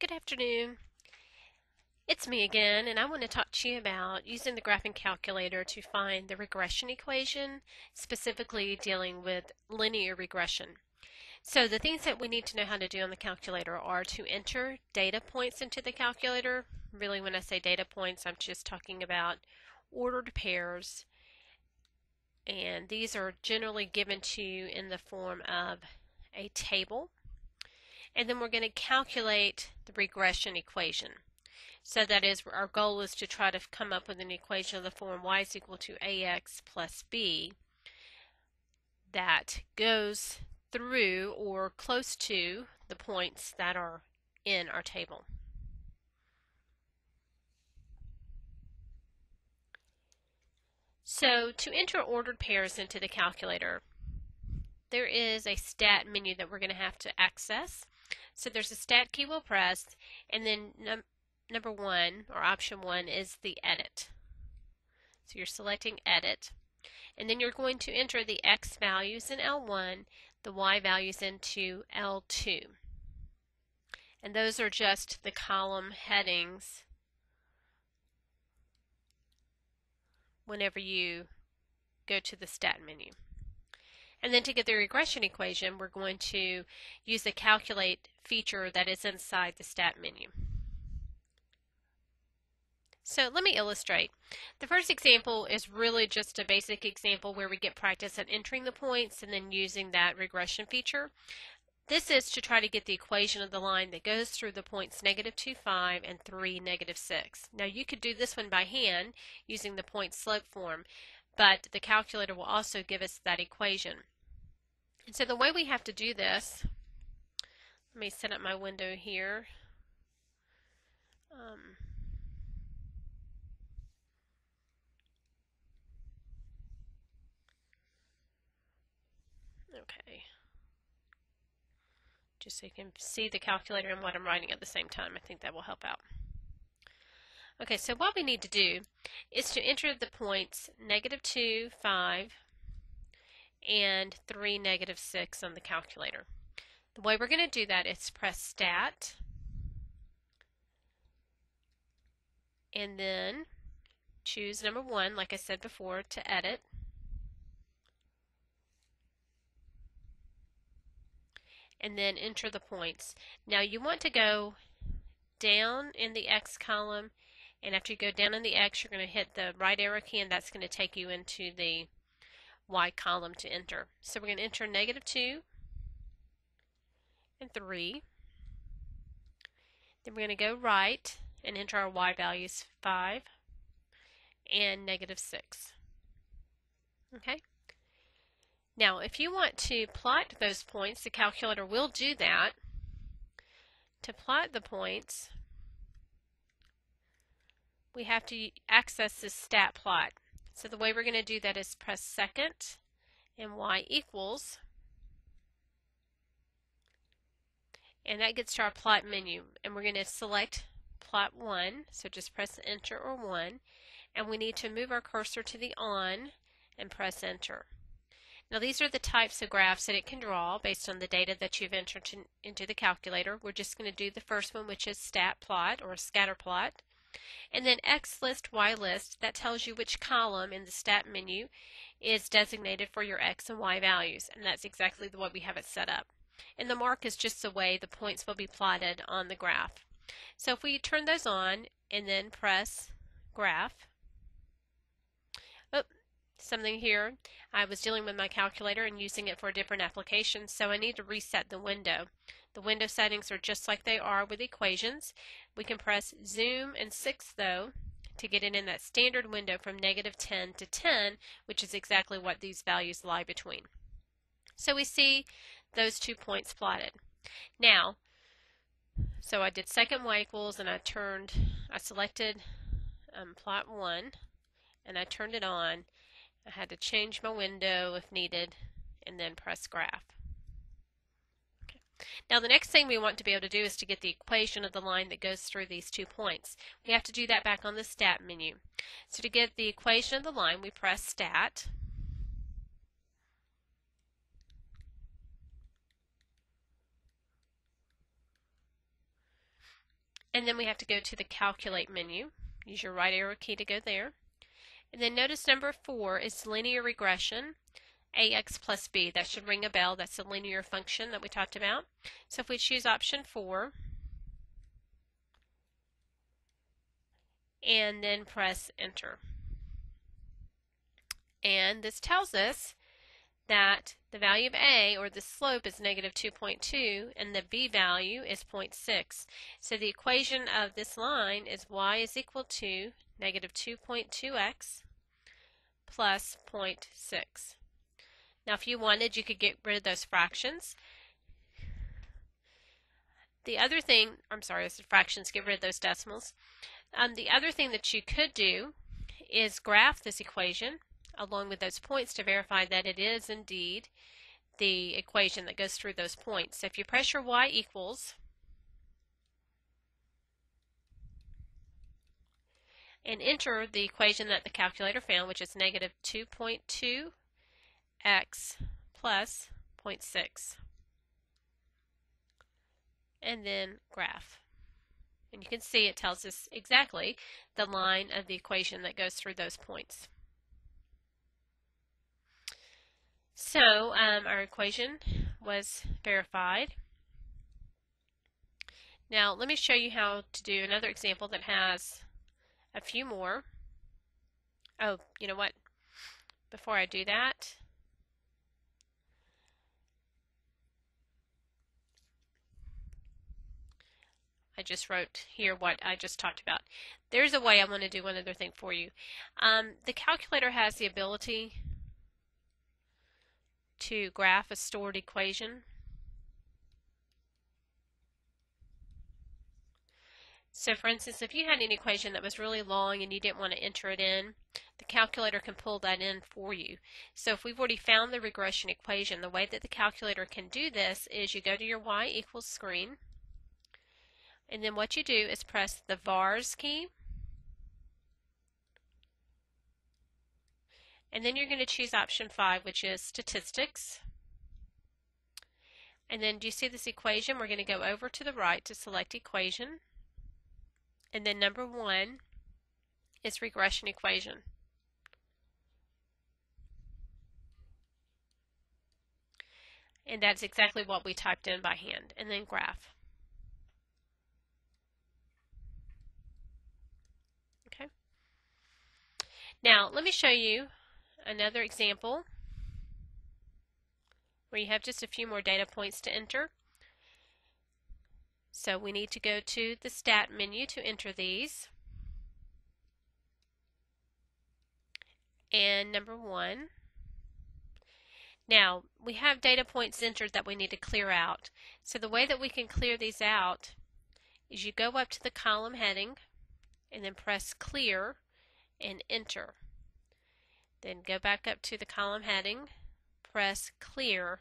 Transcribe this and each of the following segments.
Good afternoon. It's me again, and I want to talk to you about using the graphing calculator to find the regression equation, specifically dealing with linear regression. So the things that we need to know how to do on the calculator are to enter data points into the calculator. Really, when I say data points, I'm just talking about ordered pairs, and these are generally given to you in the form of a table. And then we're going to calculate the regression equation. So that is, our goal is to try to come up with an equation of the form y is equal to ax plus b that goes through or close to the points that are in our table. So to enter ordered pairs into the calculator, there is a stat menu that we're going to have to access. So there's a stat key we'll press, and then number one, or option one, is the edit. So you're selecting edit, and then you're going to enter the x values in L1, the y values into L2. And those are just the column headings whenever you go to the stat menu. And then to get the regression equation, we're going to use the calculate feature that is inside the stat menu. So let me illustrate. The first example is really just a basic example where we get practice at entering the points and then using that regression feature. This is to try to get the equation of the line that goes through the points -2, 5, and 3, -6. Now you could do this one by hand using the point slope form, but the calculator will also give us that equation. And so the way we have to do this, let me set up my window here. Okay. Just so you can see the calculator and what I'm writing at the same time. I think that will help out. Okay, so what we need to do is to enter the points -2, 5, and 3, -6 on the calculator. The way we're going to do that is press Stat, and then choose number 1, like I said before, to edit. And then enter the points. Now you want to go down in the X column, and after you go down in the X, you're going to hit the right arrow key, and that's going to take you into the Y column to enter. So we're going to enter -2 and 3. Then we're going to go right and enter our Y values, 5 and -6. Okay? Now, if you want to plot those points, the calculator will do that. To plot the points, we have to access this stat plot. So the way we're going to do that is press second and y equals, and that gets to our plot menu. And we're going to select plot 1, so just press enter or 1, and we need to move our cursor to the on and press enter. Now these are the types of graphs that it can draw based on the data that you've entered into the calculator. We're just going to do the first one, which is stat plot or scatter plot. And then X list, Y list, that tells you which column in the stat menu is designated for your X and Y values. And that's exactly the way we have it set up. And the mark is just the way the points will be plotted on the graph. So if we turn those on and then press graph, something here. I was dealing with my calculator and using it for a different application, so I need to reset the window. The window settings are just like they are with equations. We can press zoom and 6 though to get it in that standard window from -10 to 10, which is exactly what these values lie between. So we see those 2 points plotted. Now, so I did second y equals, and I selected plot 1, and I turned it on. I had to change my window if needed, and then press graph. Okay. Now the next thing we want to be able to do is to get the equation of the line that goes through these 2 points. We have to do that back on the stat menu. So to get the equation of the line, we press stat, And then we have to go to the Calculate menu. Use your right arrow key to go there. And then notice number 4 is linear regression, ax plus b. That should ring a bell. That's the linear function that we talked about. So if we choose option 4, and then press enter. And this tells us that the value of a, or the slope, is negative 2.2 and the b value is 0.6. So the equation of this line is y is equal to negative 2.2x plus 0.6. Now if you wanted, you could get rid of those fractions. The other thing, I'm sorry, it's the fractions, get rid of those decimals. The other thing that you could do is graph this equation along with those points to verify that it is indeed the equation that goes through those points. So if you press your y equals and enter the equation that the calculator found, which is negative 2.2x plus 0.6, and then graph. And you can see it tells us exactly the line of the equation that goes through those points. So our equation was verified. Now let me show you how to do another example that has a few more. Oh, you know what? Before I do that, I just wrote here what I just talked about. There's a way I want to do one other thing for you. The calculator has the ability to graph a stored equation. So for instance, if you had an equation that was really long and you didn't want to enter it in, the calculator can pull that in for you. So if we've already found the regression equation, the way that the calculator can do this is you go to your y equals screen, and then what you do is press the vars key, and then you're going to choose option 5, which is statistics. And then do you see this equation? We're going to go over to the right to select equation. And then number 1 is regression equation. And that's exactly what we typed in by hand. And then graph. Okay. Now let me show you another example where you have just a few more data points to enter. So we need to go to the stat menu to enter these. And number 1. Now we have data points entered that we need to clear out. So the way that we can clear these out is you go up to the column heading and then press clear and enter. Then go back up to the column heading, press clear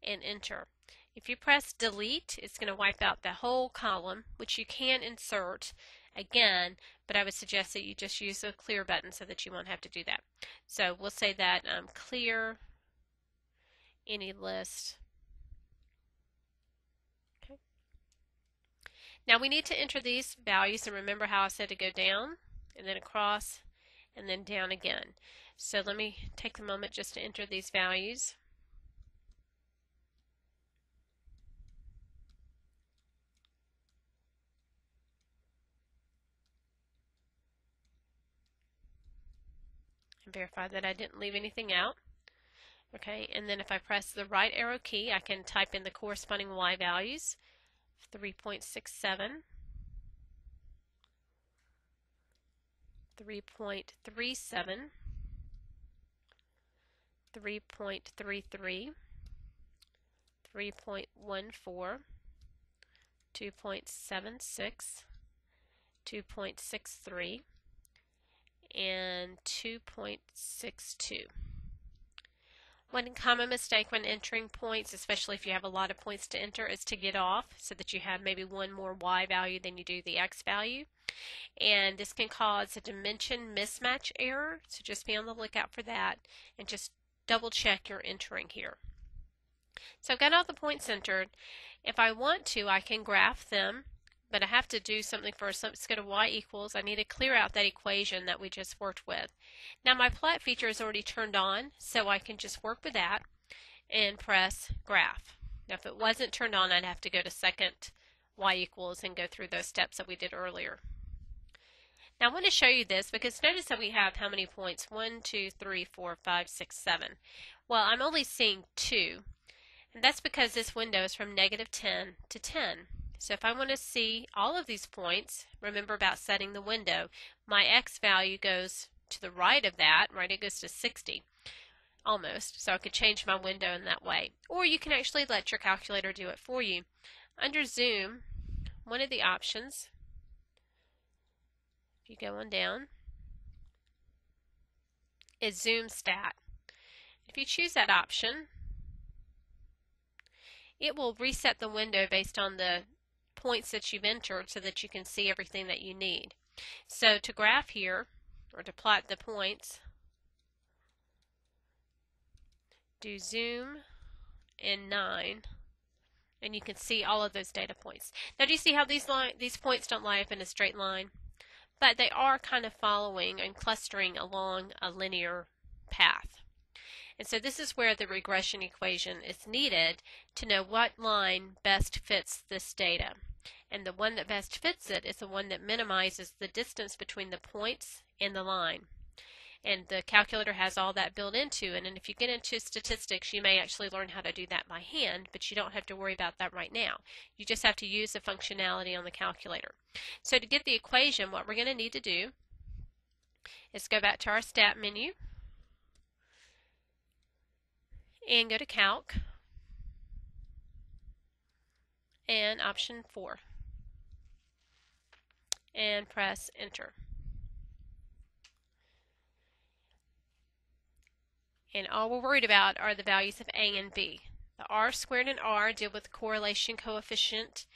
and enter. If you press delete, it's going to wipe out the whole column, which you can insert again, but I would suggest that you just use the clear button so that you won't have to do that. So we'll say that clear any list. Okay. Now we need to enter these values, and remember how I said to go down and then across and then down again. So let me take a moment just to enter these values. Verify that I didn't leave anything out. Okay, and then if I press the right arrow key, I can type in the corresponding y values. 3.67, 3.37, 3.33, 3.14, 2.76, 2.63, and 2.62. One common mistake when entering points, especially if you have a lot of points to enter, is to get off so that you have maybe one more y value than you do the x value. And this can cause a dimension mismatch error, so just be on the lookout for that and just double check your entering here. So I've got all the points entered. If I want to, I can graph them but I have to do something first. Let's go to y equals. I need to clear out that equation that we just worked with. Now my plot feature is already turned on, so I can just work with that and press graph. Now if it wasn't turned on, I'd have to go to second y equals and go through those steps that we did earlier. Now I want to show you this because notice that we have how many points? 1, 2, 3, 4, 5, 6, 7. Well, I'm only seeing 2, and that's because this window is from -10 to 10. So if I want to see all of these points, remember about setting the window, my x value goes to the right of that, right? It goes to 60 almost. So I could change my window in that way. Or you can actually let your calculator do it for you. Under zoom, one of the options, if you go on down, is zoom stat. If you choose that option, it will reset the window based on the points that you've entered so that you can see everything that you need. So to graph here, or to plot the points, do zoom in 9, and you can see all of those data points. Now do you see how these points don't lie up in a straight line? But they are kind of following and clustering along a linear path. And so this is where the regression equation is needed to know what line best fits this data. And the one that best fits it is the one that minimizes the distance between the points and the line. And the calculator has all that built into it. And if you get into statistics, you may actually learn how to do that by hand, but you don't have to worry about that right now. You just have to use the functionality on the calculator. So to get the equation, what we're going to need to do is go back to our stat menu and go to calc and option 4 and press enter. And all we're worried about are the values of a and b. The r squared and r deal with correlation coefficient.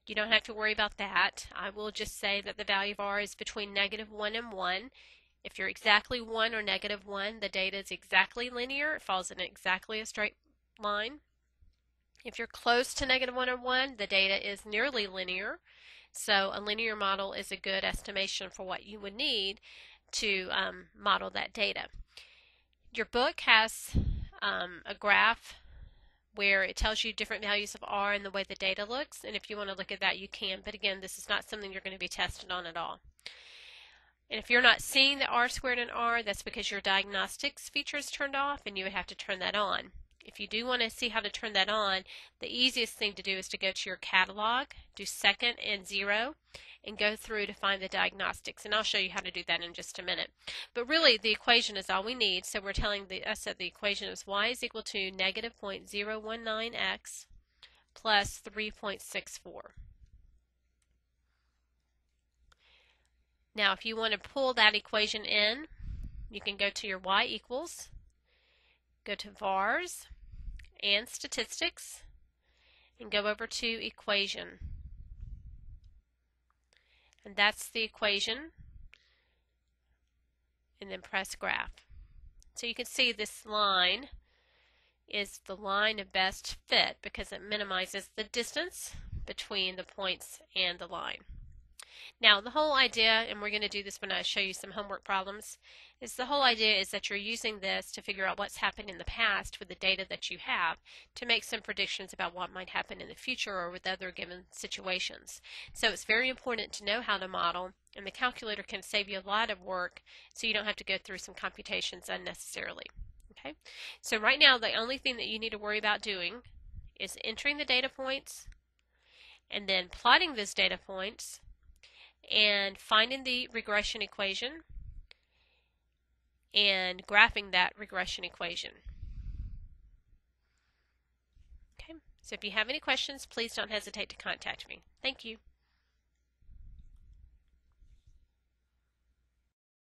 You don't have to worry about that. I will just say that the value of r is between -1 and 1. If you're exactly 1 or -1, the data is exactly linear. It falls in exactly a straight line. If you're close to -1 or 1, the data is nearly linear. So a linear model is a good estimation for what you would need to model that data. Your book has a graph where it tells you different values of r and the way the data looks, and if you want to look at that you can, but again this is not something you're going to be tested on at all. And if you're not seeing the r squared and r, that's because your diagnostics feature is turned off and you would have to turn that on. If you do want to see how to turn that on, the easiest thing to do is to go to your catalog, do second and 0, and go through to find the diagnostics. And I'll show you how to do that in just a minute. But really, the equation is all we need. So we're telling us that the equation is y is equal to -0.019x plus 3.64. Now, if you want to pull that equation in, you can go to your y equals, go to vars and statistics, and go over to equation. And that's the equation, and then press graph. So you can see this line is the line of best fit because it minimizes the distance between the points and the line. Now the whole idea, and we're going to do this when I show you some homework problems, is the whole idea is that you're using this to figure out what's happened in the past with the data that you have to make some predictions about what might happen in the future or with other given situations. So it's very important to know how to model, and the calculator can save you a lot of work so you don't have to go through some computations unnecessarily. Okay? So right now the only thing that you need to worry about doing is entering the data points and then plotting those data points and finding the regression equation and graphing that regression equation. Okay, so if you have any questions, please don't hesitate to contact me. Thank you.